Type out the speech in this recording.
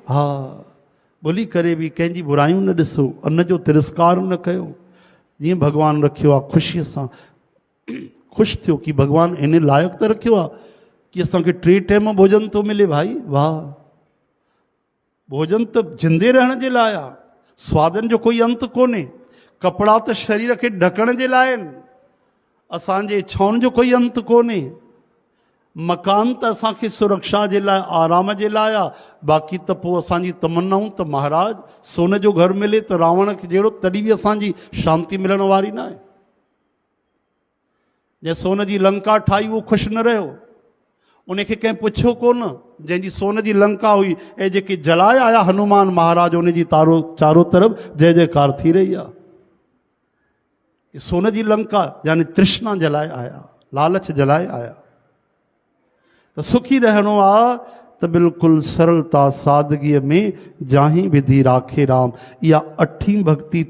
हाँ, बोली करे भी कंहिंजी बुराइयूं न ॾिसो, अन्न जो तिरस्कार न कयो। जीअं भॻवानु रखियो आहे ख़ुशीअ सां ख़ुशि थियो कि भॻवानु इन लाइक़ु त रखियो आहे कि असांखे 3 टाइम भोजन थो मिले। भाई वाह, भोजन त जिंदे रहण जे लाइ आहे, स्वादनि जो कोई अंत कोन्हे। कपिड़ा त शरीर खे ढकण जे लाइ आहिनि, असांजे इच्छाउनि जो कोई अंत कोन्हे। मकान त असांखे सुरक्षा जे लाइ, आराम जे लाइ आहे। बाक़ी त पोइ असांजी तमन्नाऊं त महाराज सोने जो घर मिले त रावण खे जहिड़ो, तॾहिं बि असांजी शांती मिलण वारी न आहे। जंहिं सोन जी लंका ठाही उहो ख़ुशि न रहियो, उनखे कंहिं पुछियो कोन, जंहिंजी सोन जी लंका हुई ऐं जेके जलाए आया हनुमान महाराज, उनजी चारों तरफ़ जय जयकार थी रही आहे। सोन जी लंका यानी तृष्णा जलाए आया, लालच जलाए आया। त सुखी रहणो आहे त बिल्कुलु सरलता सादगीअ में जाही विधि राखे राम। इहा 8वीं भक्ति